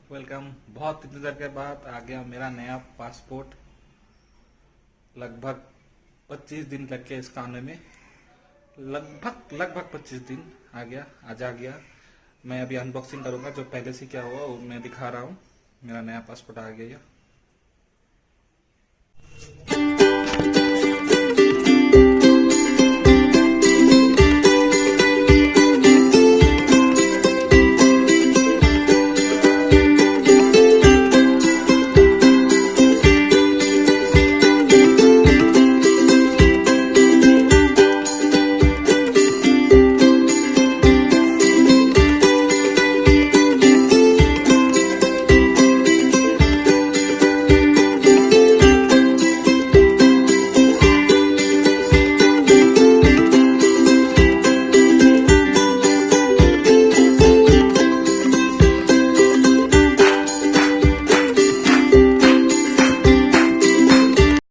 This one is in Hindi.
वेलकम। बहुत इंतजार के बाद आ गया मेरा नया पासपोर्ट। लगभग 25 दिन लग गए इसका आने में। लगभग 25 दिन आ गया, आज आ गया। मैं अभी अनबॉक्सिंग करूंगा, जो पहले से क्या हुआ वो मैं दिखा रहा हूँ। मेरा नया पासपोर्ट आ गया।